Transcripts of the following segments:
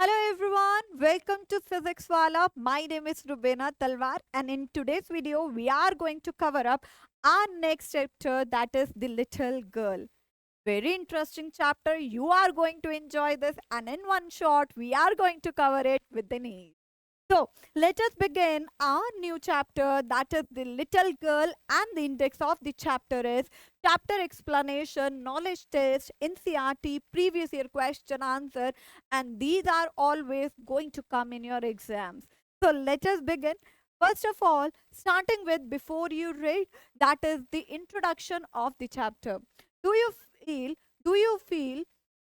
Hello everyone, welcome to Physics Wala. My name is Rubena Talwar, and in today's video we are going to cover up our next chapter, that is The Little Girl. Very interesting chapter. You are going to enjoy this, and in one shot we are going to cover it within ease. So let us begin our new chapter, that is The Little Girl, and the index of the chapter is chapter explanation, knowledge test, NCRT, previous year question answer, and these are always going to come in your exams. So let us begin. First of all, starting with before you read, that is the introduction of the chapter. Do you feel, do you feel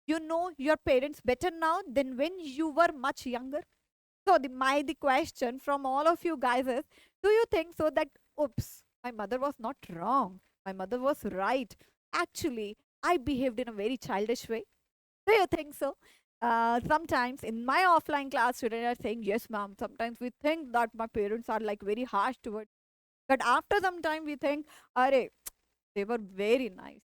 you know your parents better now than when you were much younger? So the question from all of you guys is, do you think so that oops, my mother was not wrong. My mother was right. Actually, I behaved in a very childish way. Do you think so? Sometimes in my offline class, students are saying, yes, ma'am. Sometimes we think that my parents are like very harsh towards. But after some time, we think, Are, they were very nice.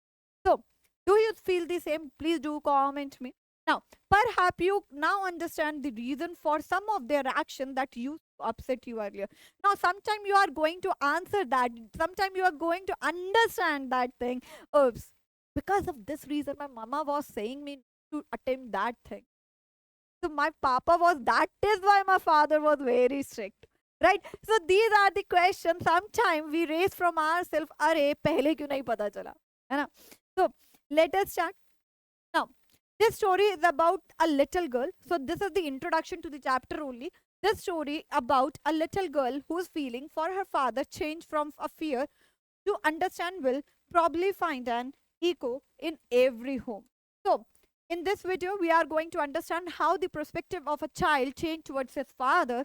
So, do you feel the same? Please do comment me. Now, perhaps you now understand the reason for some of their action that used to upset you earlier. Now, sometime you are going to answer that. Sometime you are going to understand that thing. Oops, because of this reason, my mama was saying me to attempt that thing. So my papa was, that is why my father was very strict. Right? So these are the questions sometime we raise from ourselves. अरे पहले क्यों नहीं पता चला है ना? So let us start now. This story is about a little girl. So this is the introduction to the chapter only. This story about a little girl whose feeling for her father changed from a fear to understand will probably find an echo in every home. So, in this video, we are going to understand how the perspective of a child changed towards his father,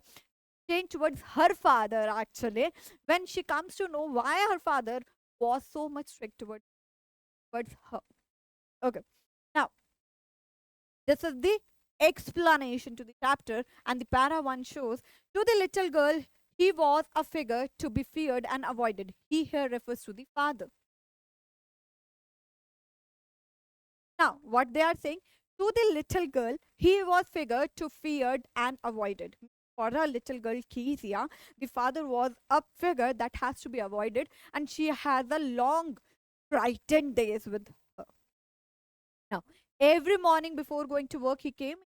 changed towards her father actually, when she comes to know why her father was so much strict towards her. Okay, now this is the explanation to the chapter, and the para 1 shows to the little girl he was a figure to be feared and avoided. He here refers to the father. Now, what they are saying to the little girl, he was figure to feared and avoided. For a little girl, Kezia, the father was a figure that has to be avoided, and she has a long, frightened days with her. Now, every morning before going to work, he came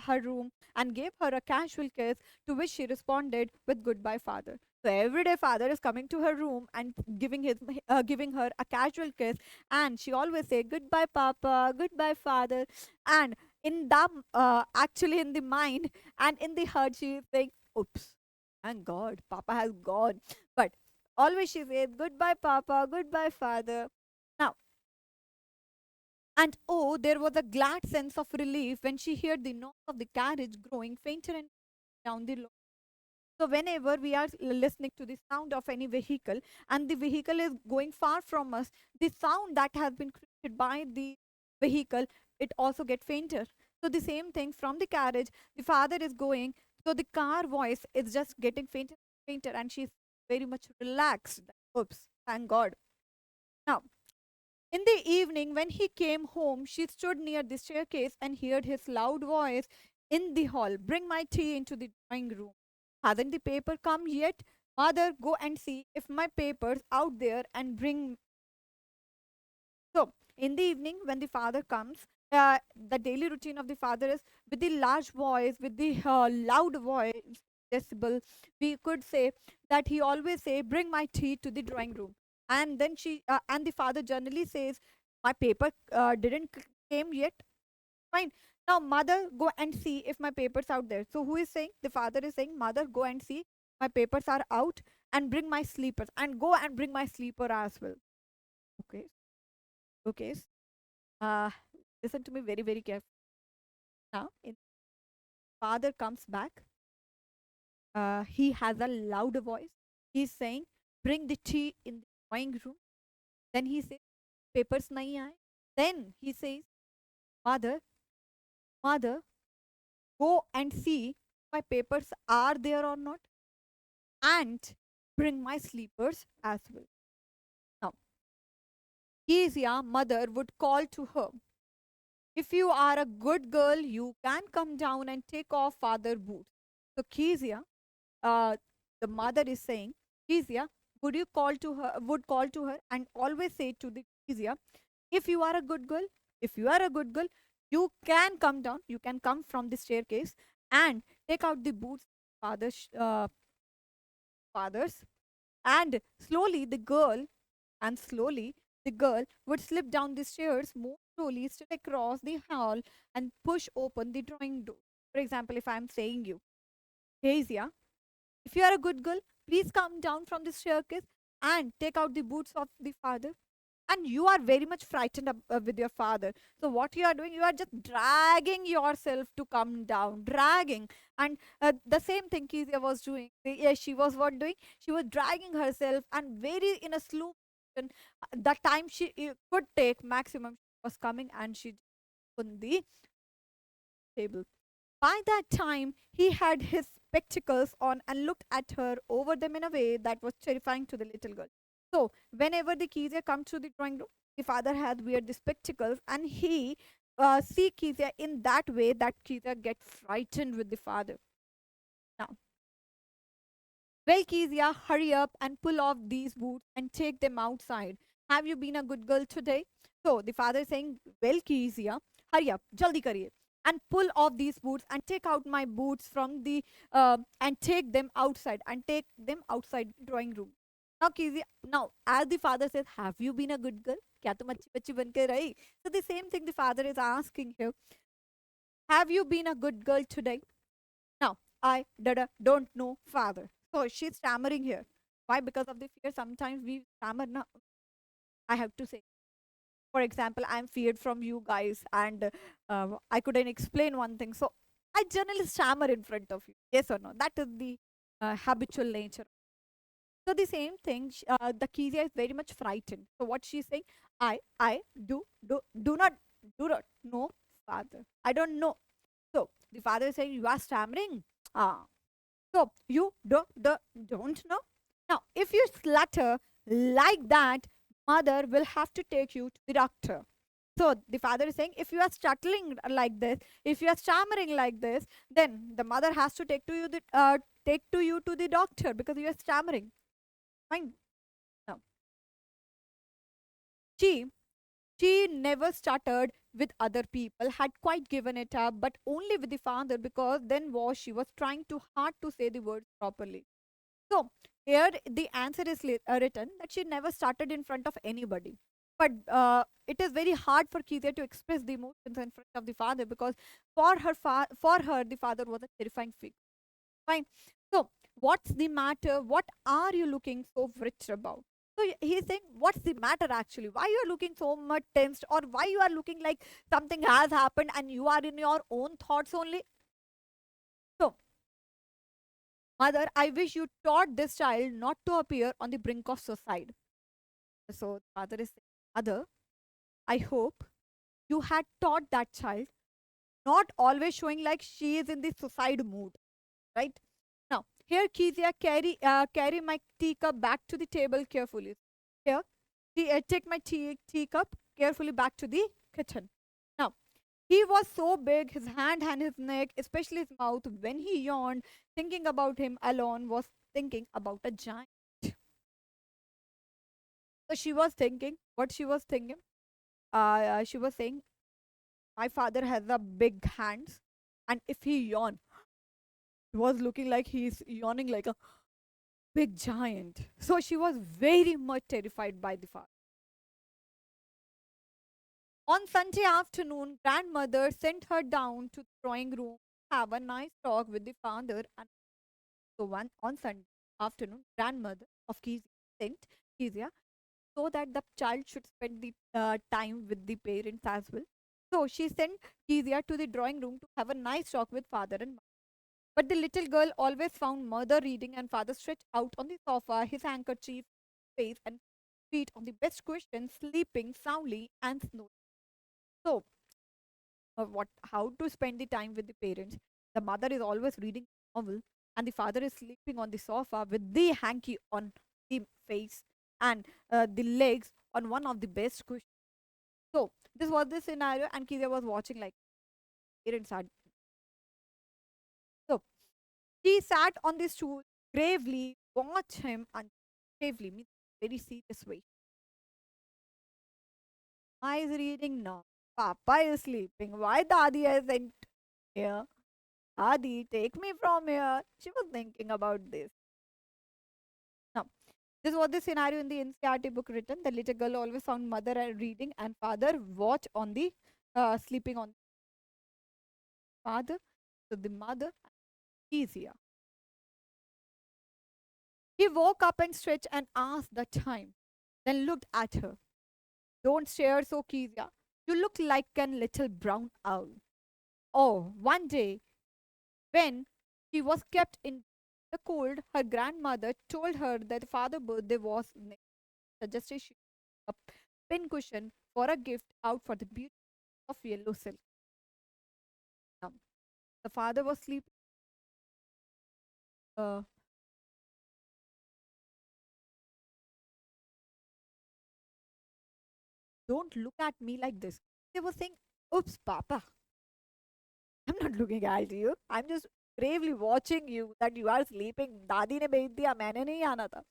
her room and gave her a casual kiss, to which she responded with goodbye, father. So every day, father is coming to her room and giving her a casual kiss, and she always say goodbye, papa, goodbye, father. And in the actually in the mind and in the heart, she is saying, "Oops, thank God, papa has gone." But always she says goodbye, papa, goodbye, father. Now, and oh, there was a glad sense of relief when she heard the noise of the carriage growing fainter and down the road. So, whenever we are listening to the sound of any vehicle and the vehicle is going far from us, the sound that has been created by the vehicle, it also get fainter. So, the same thing from the carriage, the father is going, so the car voice is just getting fainter, fainter, and she's very much relaxed. Oops, thank God. Now, in the evening, when he came home, she stood near the staircase and heard his loud voice in the hall. Bring my tea into the drawing room. Hasn't the paper come yet? Mother, go and see if my paper's out there and bring. So, in the evening, when the father comes, the daily routine of the father is with the large voice, with the loud voice, decibel. We could say that he always say, "Bring my tea to the drawing room," and then and the father generally says, "My paper didn't came yet." Fine. Now, mother, go and see if my papers out there. So, who is saying? The father is saying, "Mother, go and see my papers are out and bring my sleepers, and go and bring my sleeper as well." Okay. Okay. Uh, Listen to me very, very carefully. Now, if father comes back, he has a loud voice. He's saying, "Bring the tea in the drawing room." Then he says, "Papers nahi aaye." Then he says, "Mother, mother, go and see my papers are there or not, and bring my sleepers as well." Now, Kezia, mother, would call to her. If you are a good girl, you can come down and take off father boots. So Kezia, uh, the mother is saying, Kezia, would call to her and always say to the Kezia, if you are a good girl, if you are a good girl, you can come down, you can come from the staircase and take out the boots, father's, fathers, and slowly the girl would slip down the stairs more slowly, still across the hall and push open the drawing door. For example, if I'm saying you, Kezia, if you are a good girl, please come down from the staircase and take out the boots of the father. And you are very much frightened with your father. So what you are doing, you are just dragging yourself to come down, dragging. And the same thing Kezia was doing. Yeah, she was what doing? She was dragging herself and very in a slow motion. The time she could take maximum, she was coming and she on the table. By that time, he had his spectacles on and looked at her over them in a way that was terrifying to the little girl. So, whenever the Kezia comes to the drawing room, the father had wear the spectacles and he see Kezia in that way that Kezia gets frightened with the father. Now, well, Kezia, hurry up and pull off these boots and take them outside. Have you been a good girl today? So the father is saying, well, Kezia, hurry up, jaldi kariye. And pull off these boots and take out my boots from the and take them outside and take them outside drawing room. Now, Kezia, now as the father says, have you been a good girl? क्या तुम अच्छी बच्ची बन के रही? So the same thing the father is asking here. Have you been a good girl today? Now, I don't know father. So she's stammering here. Why? Because of the fear. Sometimes we stammer. Now, I have to say. For example, I'm feared from you guys, and I couldn't explain one thing. So I generally stammer in front of you. Yes or no? That is the habitual nature. So the same thing. The Kezia is very much frightened. So what she's saying, I do not know father. I don't know. So the father is saying, you are stammering. Ah, so you don't know? Now, if you slutter like that, mother will have to take you to the doctor. So the father is saying, if you are stuttering like this, if you are stammering like this, then the mother has to take to you to the doctor because you are stammering. Fine. Now, she she never stuttered with other people, had quite given it up, but only with the father because then was she was trying too hard to say the words properly. So here the answer is written that she never started in front of anybody. But it is very hard for Kezia to express the emotions in front of the father because for her the father was a terrifying figure. Fine. So what's the matter? What are you looking so rich about? So he's saying, what's the matter actually? Why you are looking so much tensed, or why you are looking like something has happened and you are in your own thoughts only? So mother, I wish you taught this child not to appear on the brink of suicide. So the father is saying, mother, I hope you had taught that child not always showing like she is in the suicide mood, right? Now, here Kezia carry my teacup back to the table carefully. Here, take my teacup carefully back to the kitchen. Now, he was so big, his hand and his neck, especially his mouth, when he yawned, thinking about him alone was thinking about a giant. So she was thinking, what she was thinking? She was saying, my father has a big hands, and if he yawn, he was looking like he's yawning like a big giant. So she was very much terrified by the father. On Sunday afternoon, grandmother sent her down to the drawing room to have a nice talk with the father. And so one on Sunday afternoon, grandmother of Kezia sent Kezia so that the child should spend the time with the parents as well. So she sent Kezia to the drawing room to have a nice talk with father and mother. But the little girl always found mother reading and father stretched out on the sofa, his handkerchief, face, and feet on the best cushion, sleeping soundly and snoring. So, what? How to spend the time with the parents? The mother is always reading novel, and the father is sleeping on the sofa with the hanky on the face and the legs on one of the best cushions. So This was the scenario, and Kezia was watching like parents are. So she sat on the stool, gravely watched him, and gravely means very serious way. I is reading now. Papa is sleeping. Why Dadi isn't here? Dadi, take me from here. She was thinking about this. Now, this was the scenario in the NCRT book written. The little girl always found mother reading and father watch on the sleeping on father. So the mother easier. He woke up and stretched and asked the time, then looked at her. Don't stare so, Kezia. You look like a little brown owl. Oh, one day, when she was kept in the cold, her grandmother told her that father's birthday was next. Suggested she a pin cushion for a gift out for the beauty of yellow silk. Now, the father was sleeping. Uh, don't look at me like this. They were saying, oops, Papa. I'm not looking at you. I'm just gravely watching you that you are sleeping. दादी ने भेज दिया मैंने नहीं आना था.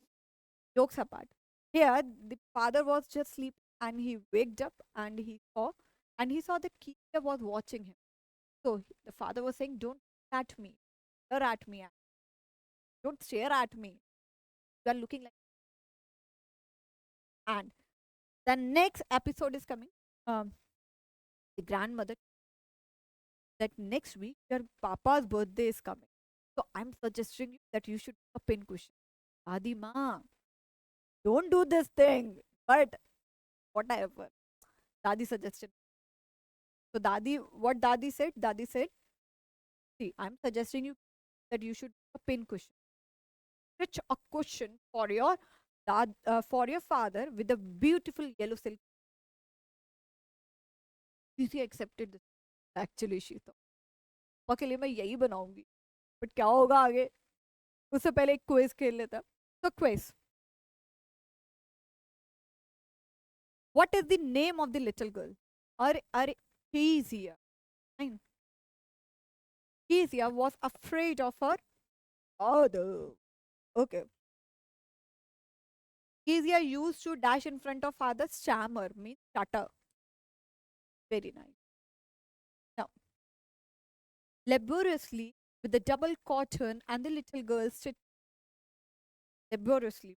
Jokes apart. Here, the father was just sleeping and he waked up and he saw the keeper was watching him. So the father was saying, don't look at me. Stare at me. Don't stare at me. You are looking like. And the next episode is coming. Um, the grandmother that next week your papa's birthday is coming. So I'm suggesting you that you should a pin cushion. Adi ma, don't do this thing. But whatever. Dadi suggested. So Dadi said? Dadi said, see, I'm suggesting you that you should a pin cushion. Stitch a cushion for your father with a beautiful yellow silk. She accepted this. Actually, she thought. पापा के लिए मैं यही बनाऊंगी. But क्या होगा आगे? उससे पहले एक क्विज खेल लेता. So quiz. What is the name of the little girl? Are Kezia. Fine. Kezia was afraid of her father. Okay. Kezia used to dash in front of father, stammer means stutter. Very nice. Now, laboriously with the double cotton and the little girl sit laboriously.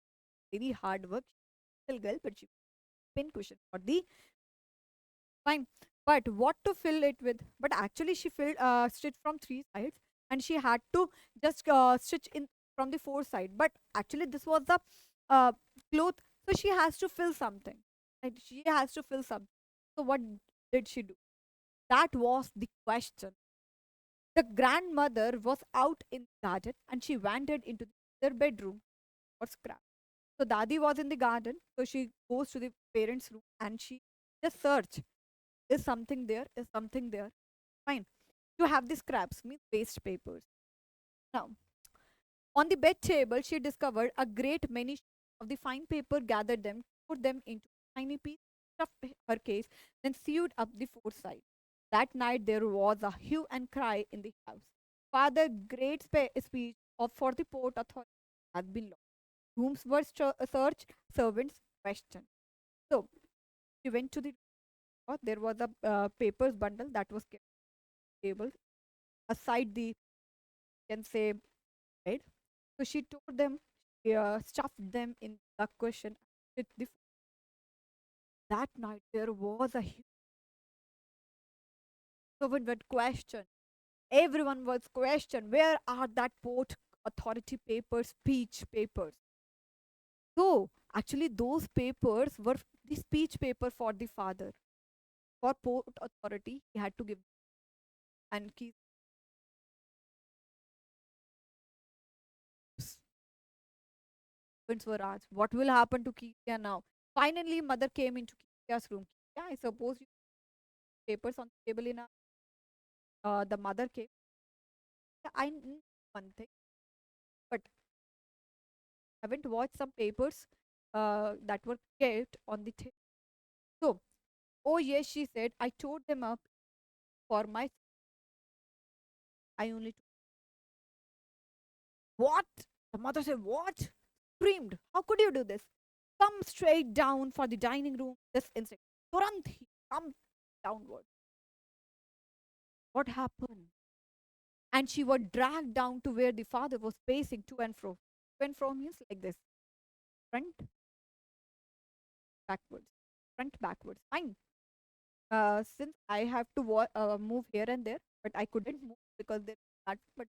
Very hard work. Little girl, but she pin cushion for the fine. But what to fill it with? But actually, she filled stitched from three sides, and she had to just stitch in from the four side. But actually, this was the uh, cloth, so she has to fill something. Right? She has to fill something. So what did she do? That was the question. The grandmother was out in the garden, and she wandered into their bedroom for scrap. So Dadi was in the garden, so she goes to the parents' room and she just search. Is something there? Is something there? Fine. To have the scraps, means waste papers. Now, on the bed table, she discovered a great many sheets of the fine paper, gathered them, put them into tiny piece, stuffed her case, then sewed up the four sides. That night there was a hue and cry in the house. Father, great speech of for the port authority has been lost. Rooms were searched, servants questioned. So she went to the there was a papers bundle that was kept on the table aside the can say right. So she told them, stuffed them in the cushion. With the that night there was a huge servant would question. Everyone was questioned. Where are that port authority papers, speech papers? So actually, those papers were the speech paper for the father. For port authority, he had to give and keep. Parents were asked, "What will happen to Keisha now?" Finally, mother came into Keisha's room. Yeah, I suppose you papers on the table in a. The mother came. Yeah, I know one thing, but haven't watched some papers that were kept on the table. So, Oh, yes, she said. I tore them up for my. I only. What? The mother said, what? Screamed. How could you do this? Come straight down for the dining room this instant. Turant, he come downward. What happened? And she was dragged down to where the father was pacing to and fro. To and fro means like this: front, backwards, front, backwards. Fine. Since I have to move here and there, but I couldn't move because there's that, but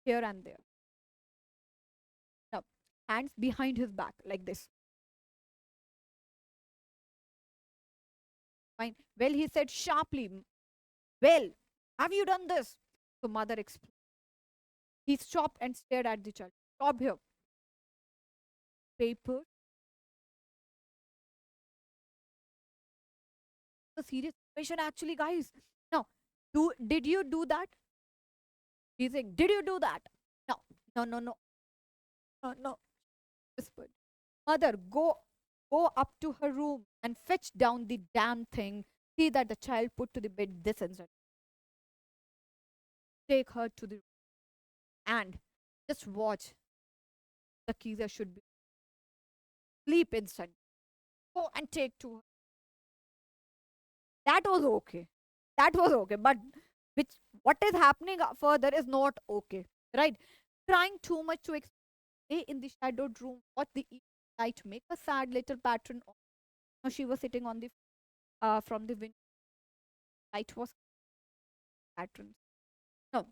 here and there. Now, hands behind his back, like this. Fine. Well, he said sharply, well, have you done this? So, mother explained. He stopped and stared at the child. Stop here. Paper. The serious situation, actually, guys. Now, did you do that? He's saying, did you do that? No, no, no, no, no, no. Whispered. Mother, go up to her room and fetch down the damn thing. See that the child put to the bed this instant. Take her to the room and just watch. The Keezer should be sleep instant. Go and take to her. That was okay. That was okay. But which what is happening further is not okay. Right? Trying too much to stay in the shadowed room, watch the light make a sad little pattern. Now she was sitting on the from the window. Light was pattern. No.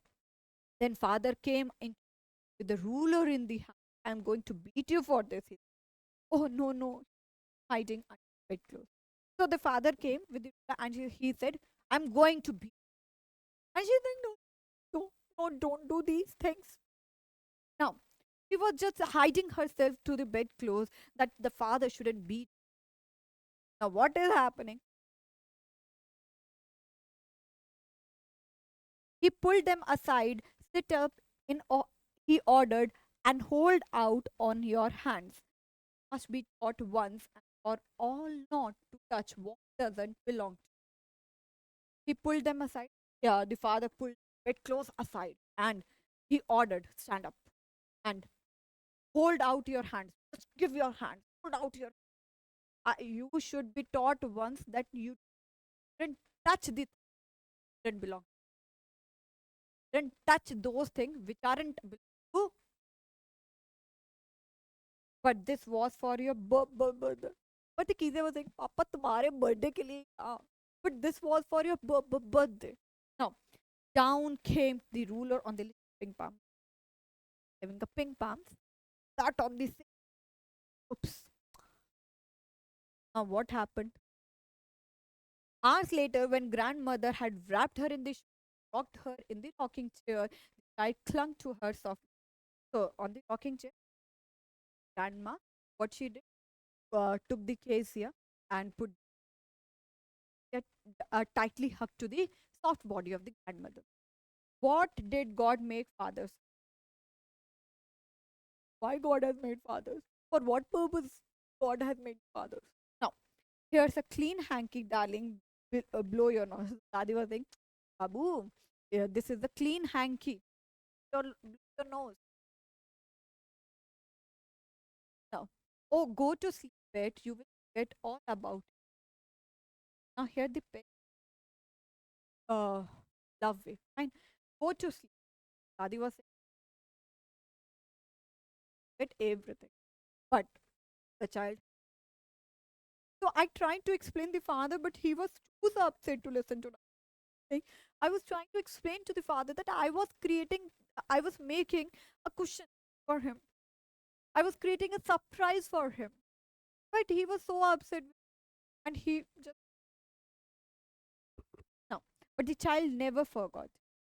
Then father came in with the ruler in the hand. I'm going to beat you for this. Oh no, no, hiding under bedclothes. So the father came with the and he said, I'm going to beat. And she said, no, no, no, don't do these things. Now, she was just hiding herself to the bedclothes that the father shouldn't beat. Now, what is happening? He pulled them aside, sit up he ordered, and hold out on your hands. Must be taught once and for all not to touch what doesn't belong. He pulled them aside. Yeah, the father pulled bedclothes aside and he ordered, stand up and hold out your hands. Just give your hands. Hold out your. You should be taught once that you didn't touch the didn't belong. Didn't touch those things which aren't belong. But this was for your birthday. But the Kize was like, Papa, तुम्हारे birthday के लिए But this was for your birthday. Now, down came the ruler on the ping palm. Having the ping palms, sat on the oops. Now, what happened? Hours later, when grandmother had wrapped her in the rocked her in the rocking chair, the child clung to her softly. So, on the rocking chair, grandma, what she did, took the case here and put it tightly hugged to the soft body of the grandmother. What did God make fathers? Why God has made fathers? For what purpose God has made fathers? Now, here's a clean hanky, darling. Blow your nose. Dadi was saying, Babu, yeah, this is the clean hanky. Your nose. Now, oh, go to sleep, pet. You will get all about it. Now, here the pet. Uh, love way. Fine. Go to sleep. Dadi was saying, get everything. But the child. So I tried to explain the father, but he was too upset to listen to nothing. I was trying to explain to the father that I was making a cushion for him. I was creating a surprise for him. But he was so upset and he just no. But the child never forgot.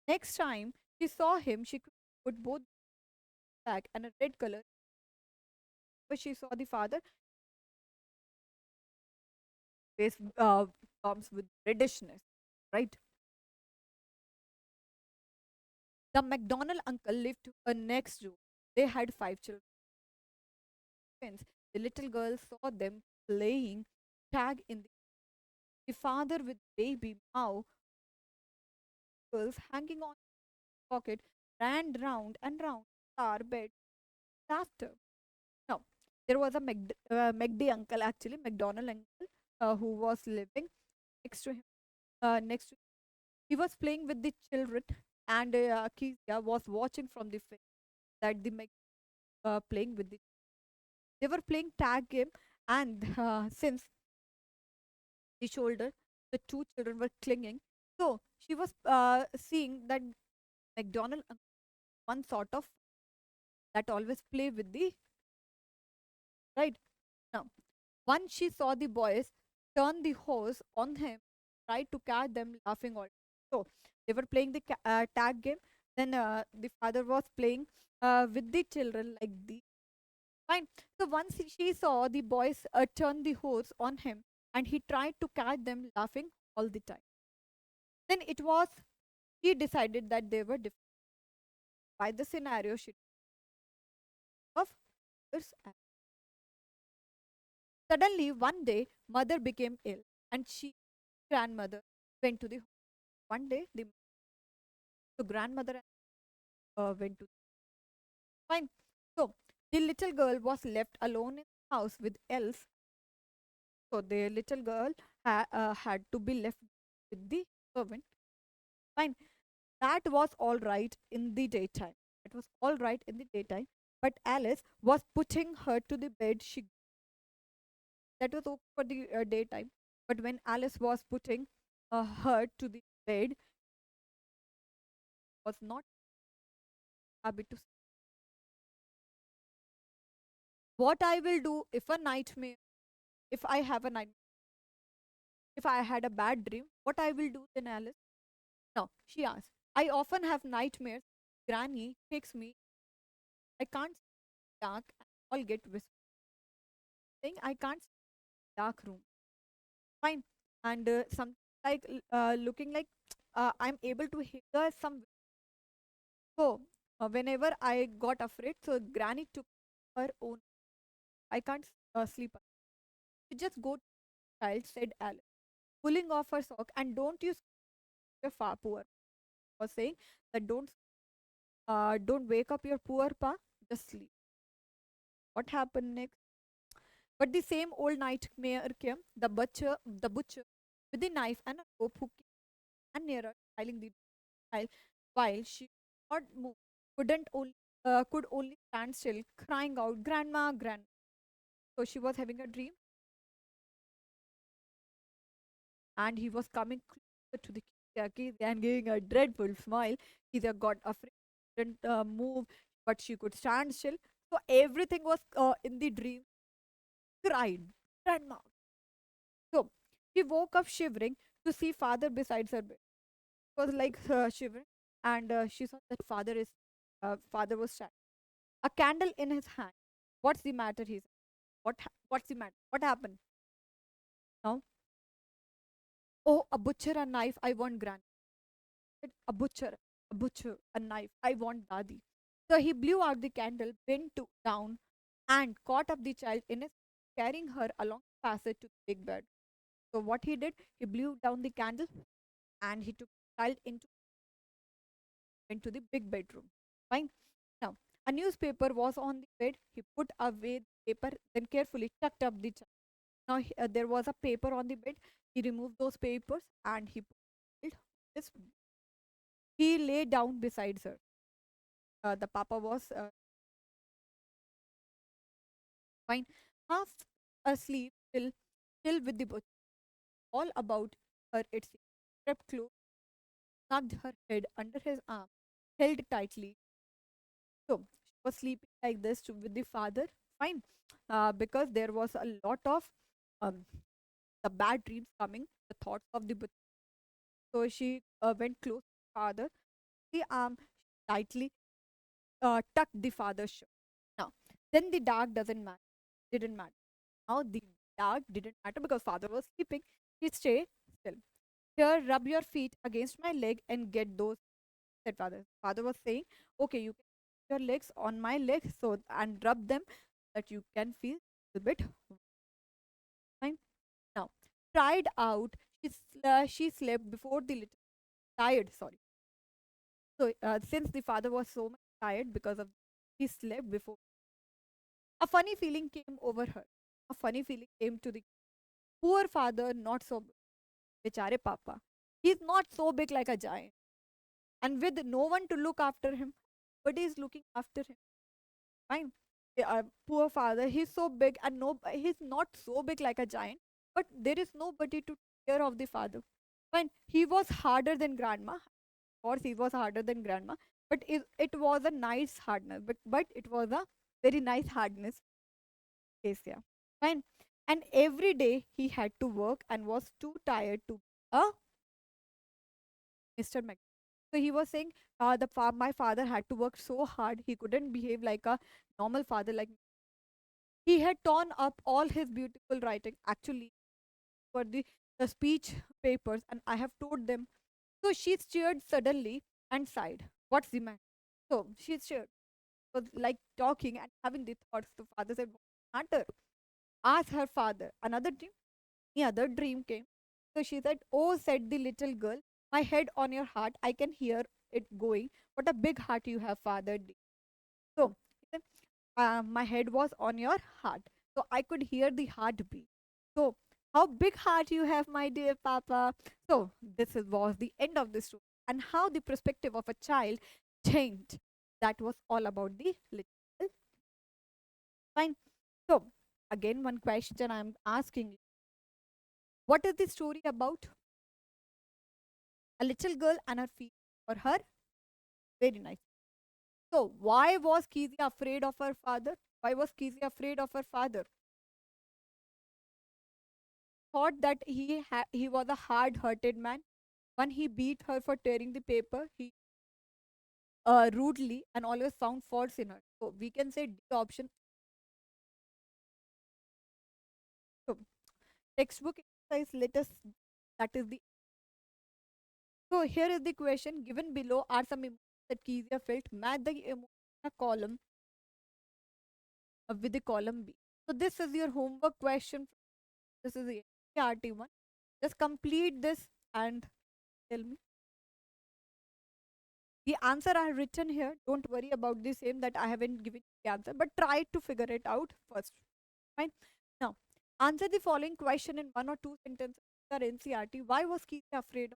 Next time she saw him, she could put both black and a red color. But she saw the father, face comes with reddishness, right? The McDonald uncle lived next door. They had 5 children. The little girl saw them playing tag in the The father with baby Mao girls hanging on his pocket ran round and round our bed laughter. Now, there was a McD uncle, actually, McDonald uncle, who was living next to him. Next to He was playing with the children, and Kezia was watching from the fence that the Mc playing with the. They were playing tag game, and since the shoulder, the two children were clinging. So she was seeing that McDonald one sort of that always play with the right now. Once she saw the boys turn the hose on him, tried to catch them laughing all. So they were playing the tag game. Then the father was playing with the children like the fine. So once she saw the boys turn the hose on him, and he tried to catch them laughing all the time. Then it was he decided that they were different. By the scenario she of others. Suddenly one day mother became ill, and she grandmother went to the one day the grandmother went to fine. So the little girl was left alone in the house with elves. So the little girl had to be left with the servant. Fine. That was all right in the daytime. It was all right in the daytime. But Alice was putting her to the bed. She That was okay for the daytime. But when Alice was putting her to the bed, was not habit to what I will do if a nightmare, if I have a nightmare, if I had a bad dream, what I will do then, Alice? No, she asked. I often have nightmares. Granny takes me. I can't see dark and all get whispering. Saying I can't see dark room. Fine. And something like looking like I'm able to hear some. So whenever I got afraid, so Granny took her own. I can't sleep. You just go, child, said Alice, pulling off her sock, and don't you scare your far poor. Was saying that don't wake up your poor pa, just sleep. What happened next? But the same old nightmare came. The butcher, with the knife and a rope, who came and nearer, styling the child, while she could not move, could only stand still, crying out, "Grandma, grandma!" So she was having a dream, and he was coming closer to the Kizia and giving a dreadful smile. Kizia got afraid, didn't move, but she could stand still. So everything was in the dream. Cried, "Grandma!" So she woke up shivering to see father beside her bed. It was like shivering, and she saw that father was standing, a candle in his hand. "What's the matter?" he said. What's the matter? What happened? Now, "Oh, a butcher, a knife. I want Granny." Said, a butcher, a knife. I want Dadi." So he blew out the candle, down, and caught up the child in his, carrying her along the passage to the big bed. So what he did, he blew down the candle, and he took the child into the big bedroom. Fine. Now, a newspaper was on the bed. He put away the paper, then carefully tucked up the child. Now, there was a paper on the bed. He removed those papers, and this. He lay down beside her. The papa was fine, half asleep, still with the book. All about her, it seemed. Crept close, tucked her head under his arm, held tightly. So she was sleeping like this with the father. Fine, because there was a lot of um, the bad dreams coming, the thoughts of the book. So she went close to the father. The arm tightly tucked the father's shirt. Now, then the dark doesn't matter. Didn't matter. Now the dark didn't matter because father was sleeping. He stay still. "Here, rub your feet against my leg and get those," said father. Father was saying, "Okay, you can put your legs on my legs so and rub them that you can feel a bit fine." Now, tried out, She slept before the little tired. Sorry. So since the father was so much tired because of he slept before, a funny feeling came over her. A funny feeling came to the poor father. Not so big. Bichare papa. He's not so big like a giant, and with no one to look after him, but is looking after him. Fine. Poor father. He's so big, and no, he's not so big like a giant, but there is nobody to take care of the father. Fine. He was harder than grandma. Of course, he was harder than grandma, but it was a nice hardness. But it was a very nice hardness. Yes, yeah. Fine. And every day he had to work and was too tired to a Mr. Mc. So he was saying, my father had to work so hard. He couldn't behave like a normal father. Like he had torn up all his beautiful writing. Actually, for the speech papers, and I have told them. So she stirred suddenly and sighed. What's the matter? So she stirred, was like talking and having the thoughts. The father said, "What's the matter?" Asked her father. Another dream. The other dream came. So she said, "Oh," said the little girl, "my head on your heart. I can hear it going. What a big heart you have, father." So he said, my head was on your heart. So I could hear the heartbeat. So, how big heart you have, my dear Papa. So, was the end of the story. And how the perspective of a child changed. That was all about the little. Fine. So, again, one question I'm asking you. What is the story about? A little girl and her feet for her. Very nice. So, why was Kezia afraid of her father? Why was Kezia afraid of her father? Thought that he was a hard-hearted man. When he beat her for tearing the paper, he rudely and always found faults in her. So we can say D option. So textbook exercise. Let us. That is the. So here is the question. Given below are some emotions that Kezia felt. Match the emotion in a column with the column B. So this is your homework question. This is the RT one. Just complete this and tell me. The answer I have written here. Don't worry about the same that I haven't given the answer, but try to figure it out first. Fine. Now, answer the following question in one or two sentences. The NCRT. Why was Kezia afraid?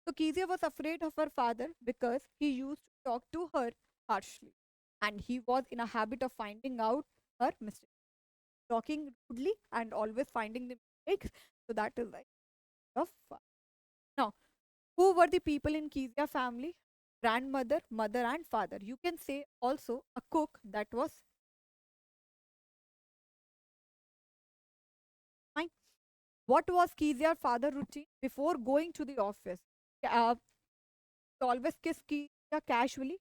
So Kezia was afraid of her father because he used to talk to her harshly, and he was in a habit of finding out her mistakes, talking rudely, and always finding the mistakes. So that is like of. Now, who were the people in Kezia family? Grandmother, mother, and father. You can say also a cook that was fine. What was Kezia's father routine before going to the office? He always kiss Kezia casually.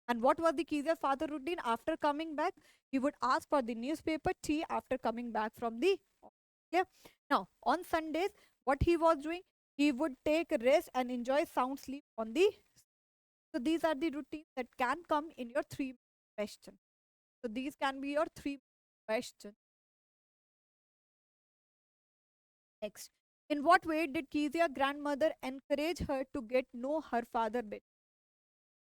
And what was the Kezia's father routine after coming back? He would ask for the newspaper tea after coming back from the office. Yeah. Now, on Sundays, what he was doing? He would take a rest and enjoy sound sleep on the. So these are the routines that can come in your three questions. So these can be your three questions. Next, in what way did Kezia's grandmother encourage her to get know her father better?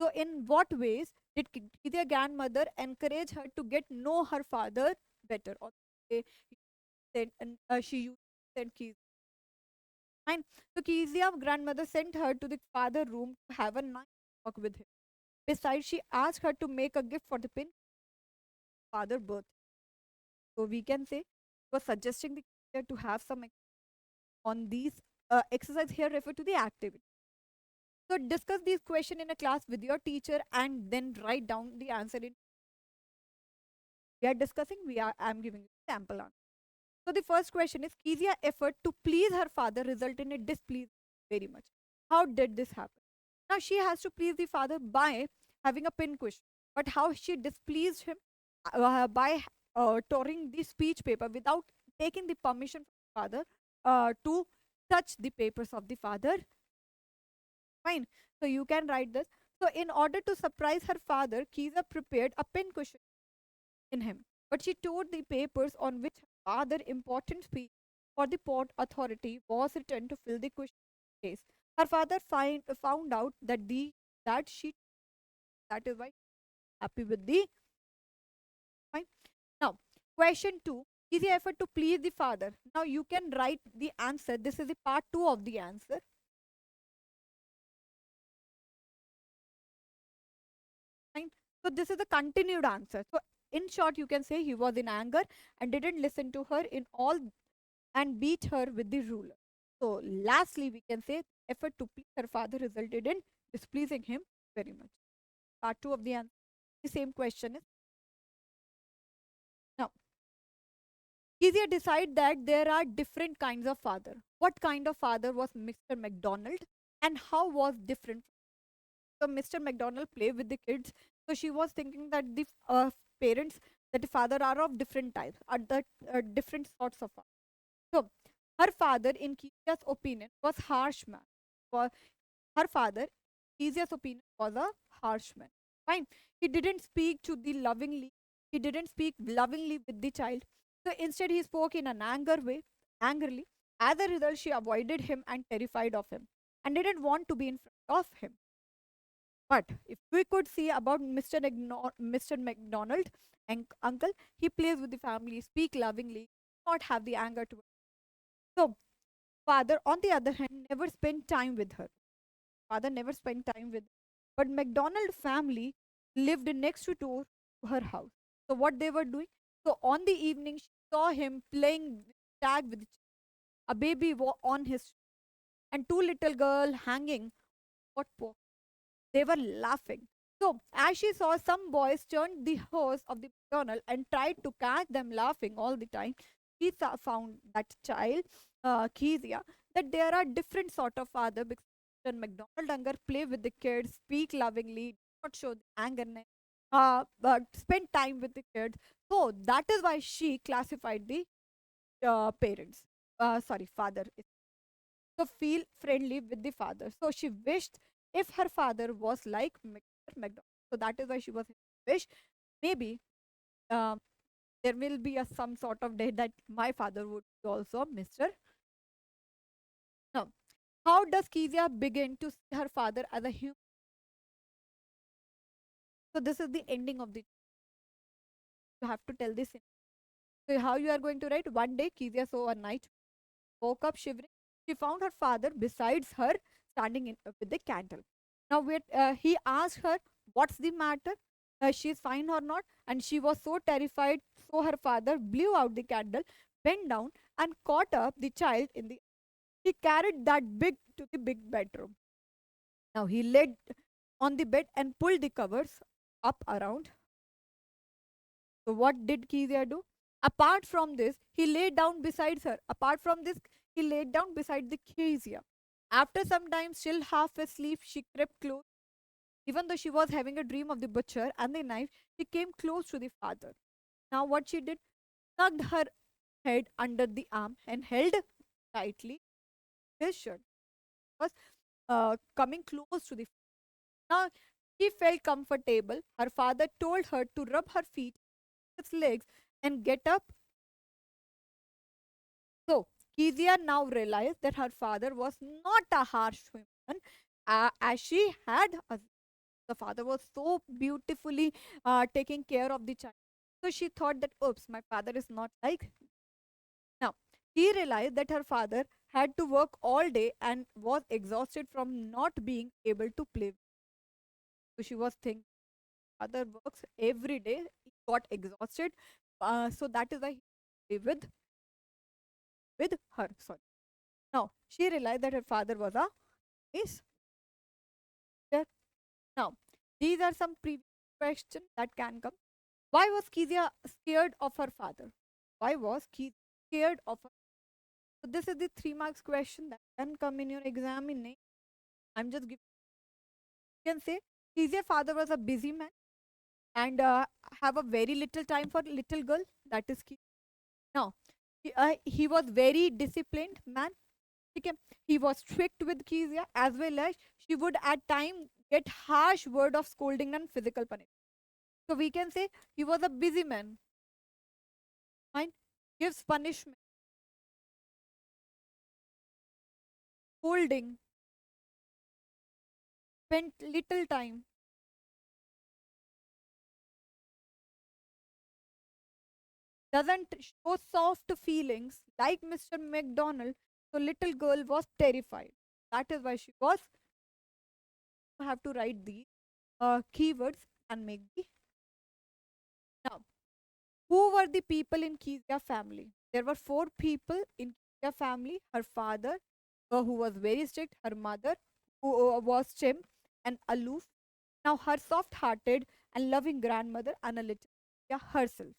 So in what ways did Kezia's grandmother encourage her to get know her father better? Or she used to send Kezia. Fine. So Kezia's grandmother sent her to the father room to have a nice talk with him. Besides, she asked her to make a gift for the pin father birth. So we can say was suggesting the Kezia to have some on these exercise here refer to the activity. So discuss these questions in a class with your teacher and then write down the answer in we are discussing. I'm giving you sample answer. So the first question is Kezia effort to please her father result in a displease very much. How did this happen? Now she has to please the father by having a pin question. But how she displeased him by tearing the speech paper without taking the permission from the father to touch the papers of the father. Fine. So you can write this. So in order to surprise her father, Kiza prepared a pin cushion in him. But she tore the papers on which her other important speech for the port authority was written to fill the question case. Her father found out that she that is why happy with the fine. Now, question two is the effort to please the father. Now you can write the answer. This is the part two of the answer. Fine. So this is the continued answer. So in short, you can say he was in anger and didn't listen to her in all and beat her with the ruler. So lastly, we can say effort to please her father resulted in displeasing him very much. Part two of the answer. The same question is now. Easier decide that there are different kinds of father. What kind of father was Mr. McDonald and how was different? So Mr. McDonald play with the kids. So she was thinking that the parents, that the father are of different types, are the different sorts of father. So her father, in Kia's opinion, was harsh man. For her father, Kia's opinion was a harsh man. Fine. He didn't speak to the lovingly. He didn't speak lovingly with the child. So instead, he spoke in an angrily. As a result, she avoided him and terrified of him, and didn't want to be in front of him. But if we could see about Mr. McDonald and uncle, he plays with the family, speak lovingly, not have the anger to. So father, on the other hand, never spent time with her. Father never spent time with. But McDonald family lived next to door to her house. So what they were doing? So on the evening, she saw him playing tag with a baby on his and two little girl hanging. What they were laughing. So, as she saw some boys turned the hose of the McDonald and tried to catch them laughing all the time, she found that child, Kezia, that there are different sort of father because McDonald anger play with the kids, speak lovingly, not show the anger, but spend time with the kids. So that is why she classified the parents, father, so feel friendly with the father. So she wished if her father was like Mr. McDonald. So that is why she was wish maybe uh, there will be a some sort of day that my father would be also Mr. Now, how does Kezia begin to see her father as a human? So this is the ending of the. You have to tell this. So how you are going to write? One day Kezia saw a night, woke up shivering. She found her father besides her, standing with the candle. Now, he asked her, "What's the matter? She's fine or not?" And she was so terrified. So her father blew out the candle, bent down, and caught up the child in the. He carried that big to the big bedroom. Now he laid on the bed and pulled the covers up around. So what did Kezia do? Apart from this, he lay down beside her. Apart from this, he laid down beside the Kezia. After some time, still half asleep, she crept close. Even though she was having a dream of the butcher and the knife, she came close to the father. Now what she did, tucked her head under the arm and held tightly his shirt. Was coming close to the. Now she felt comfortable. Her father told her to rub her feet, his legs, and get up. So, Kezia now realized that her father was not a harsh woman as she had. The father was so beautifully taking care of the child. So she thought that, oops, my father is not like. Now, she realized that her father had to work all day and was exhausted from not being able to play. So she was thinking, father works every day, he got exhausted. So that is why he play with her. Sorry. Now, she realized that her father was a is there. Now, these are some previous questions that can come. Why was Kezia scared of her father? Why was Kezia scared of her? So this is the 3 marks question that can come in your exam in name. I'm just giving. You can say Kezia's father was a busy man and have a very little time for little girl. That is key. Now, he was very disciplined man. Okay. He was strict with Kezia as well as she would at time get harsh word of scolding and physical punishment. So we can say he was a busy man. Fine. gives punishment, holding, spent little time, doesn't show soft feelings like Mr. McDonald. So little girl was terrified. That is why she was have to write the keywords and make the. Now, who were the people in Kezia family? There were four people in Kezia family. Her father, who was very strict, her mother, who was chimp and aloof. Now, her soft-hearted and loving grandmother, Annalita herself.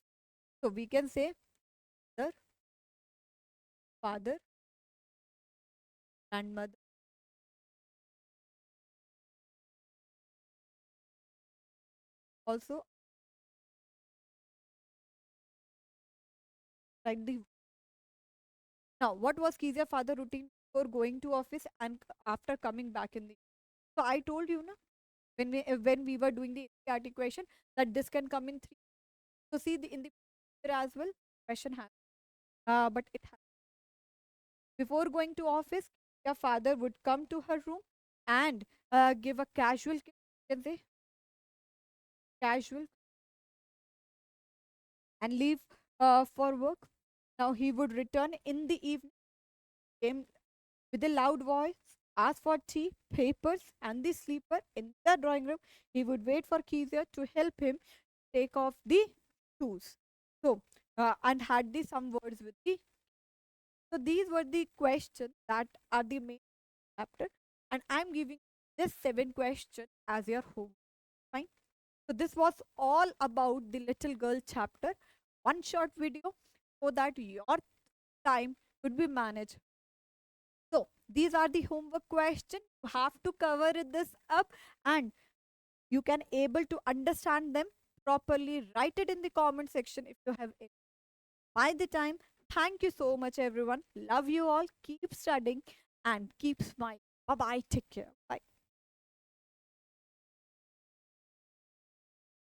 So we can say mother, father, grandmother, also like the. Now, what was Kezia's father routine for going to office and after coming back in the. So I told you na when we were doing the NCERT question that this can come in three. So see the in the picture as well question has but it has. Before going to office, your father would come to her room and give a casual can say casual and leave for work. Now he would return in the evening, came with a loud voice, ask for tea, papers, and the sleeper in the drawing room. He would wait for Kezia to help him take off the shoes. So, and had the some words with the. So these were the questions that are the main chapter, and I'm giving this 7 question as your home. Fine. So this was all about the little girl chapter. One short video so that your time could be managed. So these are the homework questions. You have to cover this up and you can able to understand them properly. Write it in the comment section if you have any. By the time, thank you so much everyone. Love you all. Keep studying and keep smiling. Bye bye. Take care. Bye.